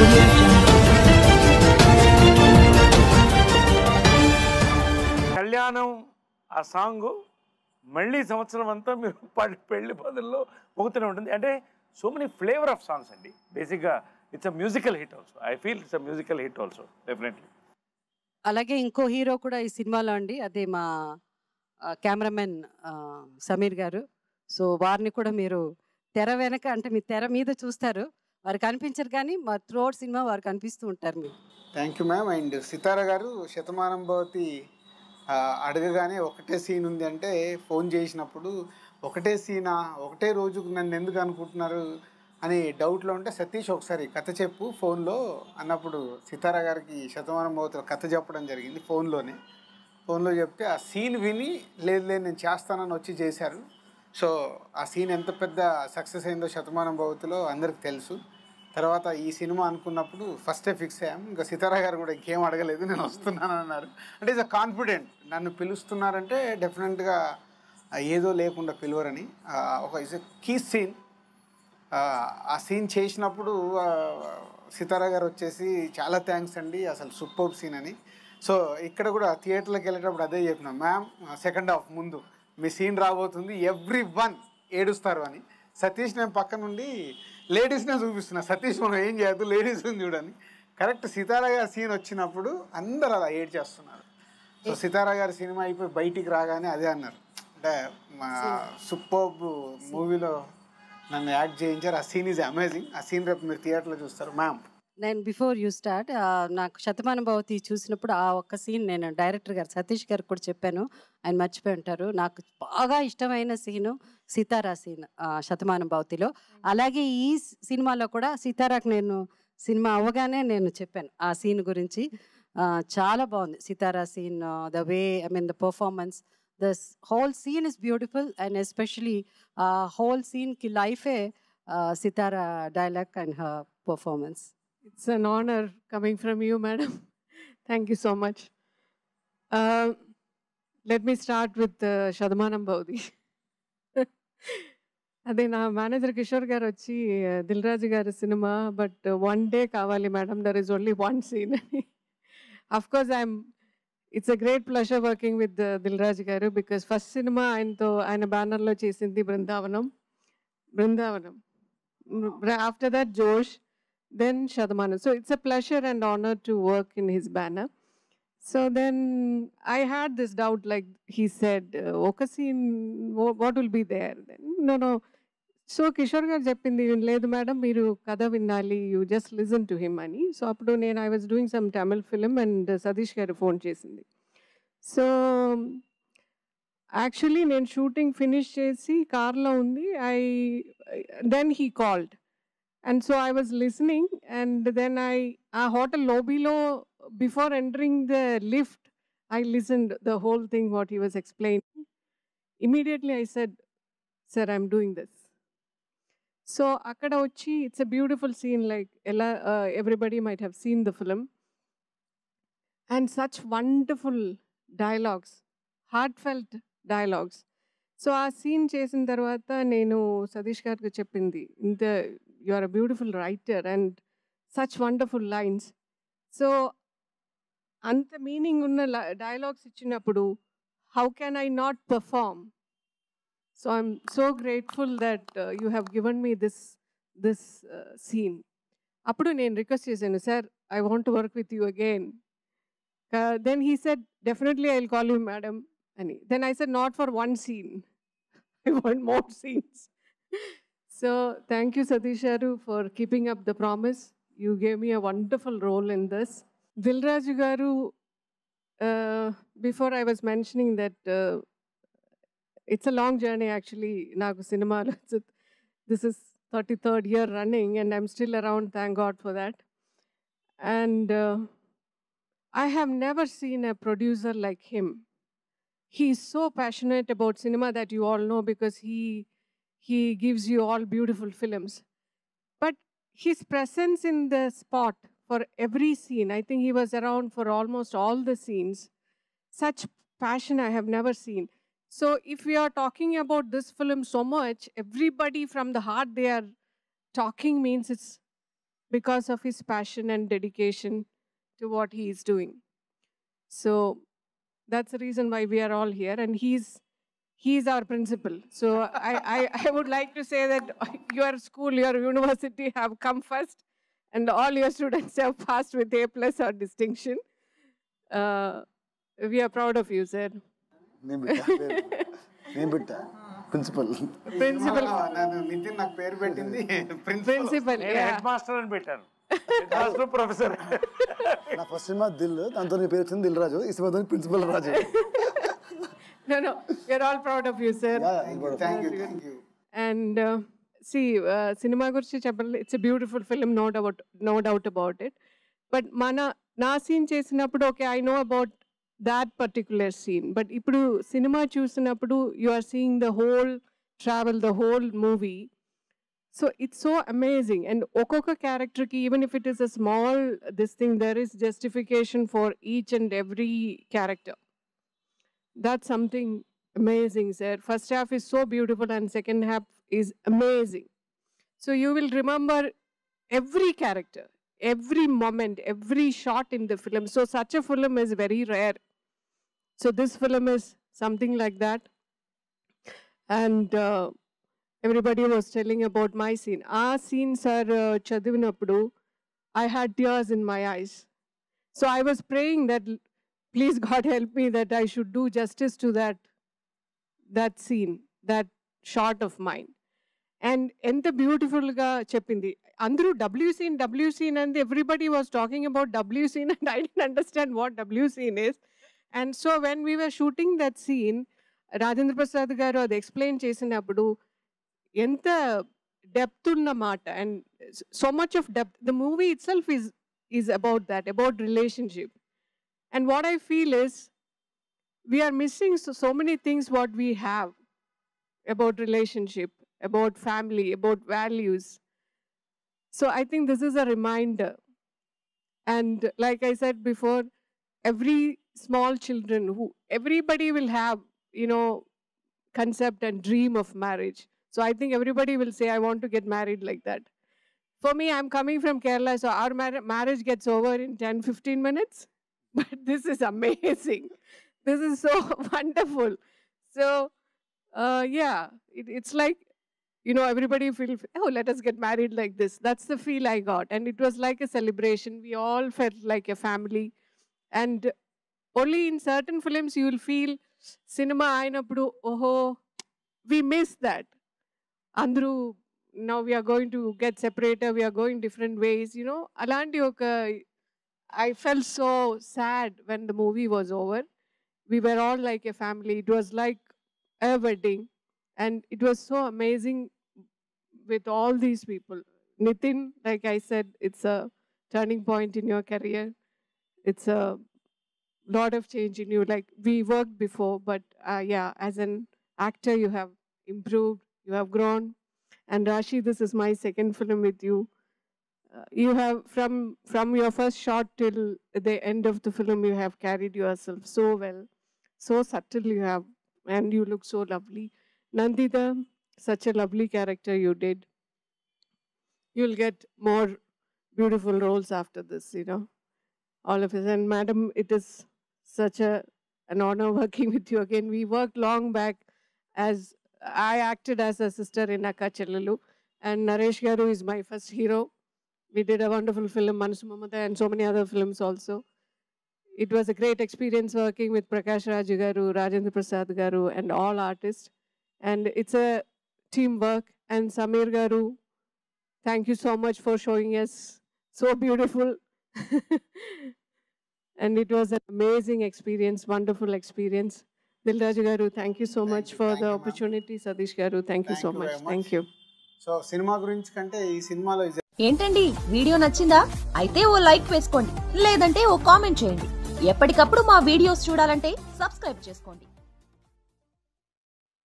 Audio Jungle. కళ్యాణం ఆ song మళ్ళీ సంవత్సరం అంతా మీరు పెళ్లి పదుల్లో మోగుతూనే ఉంటుంది. అంటే so many flavour of songs అండి. బేసిక్గా it's a musical hit also. I feel it's a musical hit also definitely. అలాగే ఇంకో హీరో కూడా ఈ సినిమాలో అండి, అదే మా కెమెరామెన్ సమీర్ గారు. సో వారిని కూడా మీరు తెర వెనక అంటే మీ తెర మీద చూస్తారు, వారు కనిపించరు కానీ మా త్రూఅవుట్ సినిమా వారు కనిపిస్తూ ఉంటారు మీరు. Thank you ma'am. అండ్ సితారా గారు శతమానం భవతి అడగగానే ఒకటే సీన్ ఉంది అంటే ఫోన్ చేసినప్పుడు ఒకటే సీనా, ఒకటే రోజుకు నన్ను ఎందుకు అనుకుంటున్నారు అని డౌట్లో ఉంటే సతీష్ ఒకసారి కథ చెప్పు ఫోన్లో అన్నప్పుడు సితారా గారికి శతమానం భవతిలో కథ చెప్పడం జరిగింది ఫోన్లో చెప్తే ఆ సీన్ విని లేదు నేను చేస్తానని వచ్చి చేశారు. సో ఆ సీన్ ఎంత పెద్ద సక్సెస్ అయిందో శతమానం భవతిలో అందరికి తెలుసు. తర్వాత ఈ సినిమా అనుకున్నప్పుడు ఫస్టే ఫిక్స్ అయ్యాం. ఇంకా సితారా గారు కూడా ఇంకేం అడగలేదు, నేను వస్తున్నాను అన్నారు. అంటే ఇస్ అ కాన్ఫిడెంట్, నన్ను పిలుస్తున్నారంటే డెఫినెట్గా ఏదో లేకుండా పిలువరని. ఒక ఇస్ ఎ కీ సీన్. ఆ సీన్ చేసినప్పుడు సితారా గారు వచ్చేసి చాలా థ్యాంక్స్ అండి, అసలు సూపర్ సీన్ అని. సో ఇక్కడ కూడా థియేటర్లోకి వెళ్ళేటప్పుడు అదే చెప్పినాం, మ్యామ్ సెకండ్ హాఫ్ ముందు మీ సీన్ రాబోతుంది, ఎవ్రీ వన్ ఏడుస్తారు అని. సతీష్ నేను పక్క నుండి లేడీస్నే చూపిస్తున్నా, సతీష్ మనం ఏం చేయద్దు లేడీస్ని చూడని. కరెక్ట్ సితారా గారి సీన్ వచ్చినప్పుడు అందరు అలా ఏడ్ చేస్తున్నారు. సో సితారా గారి సినిమా అయిపోయి బయటికి రాగానే అదే అన్నారు, అంటే మా సూపర్ మూవీలో నన్ను యాక్ట్ చేయించారు, ఆ సీన్ ఈజ్ అమేజింగ్. ఆ సీన్ రేపు మీరు థియేటర్లో చూస్తారు మ్యామ్. నేను బిఫోర్ యూ స్టార్ట్ నాకు శతమానం భవతి చూసినప్పుడు ఆ ఒక్క సీన్ నేను డైరెక్టర్ గారు సతీష్ గారికి కూడా చెప్పాను, ఆయన మర్చిపోయి ఉంటారు. నాకు బాగా ఇష్టమైన సీను సితారా సీన్ శతమానం భవతిలో. అలాగే ఈ సినిమాలో కూడా సితారాకు నేను సినిమా అవ్వగానే నేను చెప్పాను ఆ సీన్ గురించి. చాలా బాగుంది Sitara scene, the way I mean the performance, the whole scene is beautiful. And especially whole సీన్కి లైఫే Sitara dialogue and her performance. It's an honor coming from you, madam. Thank you so much. Let me start with Shadamanam Bhavati. అదే నా manager Kishore గారు వచ్చి దిల్ రాజు గారి cinema but one day కావాలి madam, there is only one scene అని. Of course it's a great pleasure working with Dil Raju గారు, because first cinema ఆయన బ్యానర్లో చేసింది Brindavanam. After that Josh, then Shadamanam. So it's a pleasure and honor to work in his banner. So then I had this doubt, like he said, oka scene, what will be there? Then, no. So Kishore garu cheppindi, ledu madam meeru kada vinnali, you just listen to him ani. So appudu I was doing some Tamil film and Sadish garu phone chesindi. So actually నేను shooting finish చేసి కార్లో ఉంది, then he called. And so I was listening, and then a hotel lobby lo, before entering the lift, I listened the whole thing what he was explaining. Immediately I said, sir, I'm doing this. So akkada vachi, it's a beautiful scene, like everybody might have seen the film, and such wonderful dialogues, heartfelt dialogues. So ఆ scene చేసిన తర్వాత నేను సతీష్ గారికి చెప్పింది, you are a beautiful writer and such wonderful lines. So anta meaning unna dialogues ichinapudu how can I not perform? So I'm so grateful that you have given me this scene. Appudu nenu request chesanu, sir, I want to work with you again. Then he said, definitely I'll call you madam ani. Then I said, not for one scene, I want more scenes. So thank you Satish garu for keeping up the promise. You gave me a wonderful role in this. Dil Raju garu, before I was mentioning that it's a long journey actually. Nagu cinema, this is 33rd year running and I'm still around, thank God for that. And I have never seen a producer like him. He's so passionate about cinema that you all know, because he gives you all beautiful films. But his presence in the spot for every scene, I think he was around for almost all the scenes. Such passion I have never seen. So if we are talking about this film so much, everybody from the heart they are talking, means it's because of his passion and dedication to what he is doing. So that's the reason why we are all here, and he's our principal. So I would like to say that your school, your university have come first, and all your students have passed with A+ or distinction. We are proud of you, sir. Principal నన్ను నితిన్ నాకు పేరు పెట్టింది Principal, నేను yeah. Head master అని పెట్టాను, master professor. నా first cinema Dil, దాంతో నీ పేరు వచ్చింది దిల్ రాజు, ఈ సినిమాతో principal Raju. No, we are all proud of you, sir. Thank you. And see, cinema గురించి చెప్పాలి, it's a beautiful film, no doubt about it. But నా సీన్ చేసినప్పుడు, okay, I know about that particular scene. But ఇప్పుడు cinema చూసినప్పుడు you are seeing the whole travel, the whole movie. So it's so amazing. And ఒక్కొక్క character ki, even if it is a small this thing, there is justification for each and every character. That's something amazing, sir. First half is so beautiful and second half is amazing. So you will remember every character, every moment, every shot in the film. So such a film is very rare. So this film is something like that. And everybody was telling about my scene. Our scenes are chadivinappudu, I had tears in my eyes. So I was praying that, please God help me that I should do justice to that scene, that shot of mine. And enta beautiful ga cheppindi. Andru W scene and everybody was talking about W scene and I didn't understand what W scene is. And so when we were shooting that scene, Rajendra Prasad garu adi explain chesinappudu enta depth unna maata, and so much of depth. The movie itself is about that, about relationship. And what I feel is we are missing so many things what we have about relationship, about family, about values. So I think this is a reminder. And like I said before, every small children, everybody will have, concept and dream of marriage. So I think everybody will say, I want to get married like that. For me, I'm coming from Kerala, so our marriage gets over in 10-15 minutes. But this is amazing. This is so wonderful. So, yeah, it's like, everybody feel, oh, let us get married like this. That's the feel I got. And it was like a celebration. We all felt like a family. And only in certain films you will feel cinema ainappudu, oh, we miss that. Andru, now we are going to get separated, we are going different ways, alanti oka. I felt so sad when the movie was over. We were all like a family. It was like a wedding. And it was so amazing with all these people. Nitin, like I said, it's a turning point in your career. It's a lot of change in you. Like, we worked before, but yeah, as an actor, you have improved, you have grown. And Rashi, this is my second film with you. You have, from your first shot till the end of the film, you have carried yourself so well, so subtle you have, and you look so lovely. Nandita, such a lovely character you did. You'll get more beautiful roles after this, all of us. And madam, it is such an honor working with you again. We worked long back as I acted as a sister in Akka Chellalu, and Naresh Garu is my first hero. We did a wonderful film, Manasu Mamata, and so many other films also. It was a great experience working with Prakash Raj Garu, Rajendra Prasad Garu, and all artists. And it's a teamwork. And Samir Garu, thank you so much for showing us so beautiful. And it was an amazing experience, wonderful experience. Dilraj Garu, thank you so much for the opportunity. Sadish Garu, thank you so much. Thank you. So cinema గురించి కంటే ఈ సినిమాలో ఏంటండి, video నచ్చిందా? అయితే ఓ like వేసుకోండి, లేదంటే ఓ comment చేయండి. ఎప్పటికప్పుడు మా వీడియోస్ చూడాలంటే సబ్స్క్రైబ్ చేసుకోండి.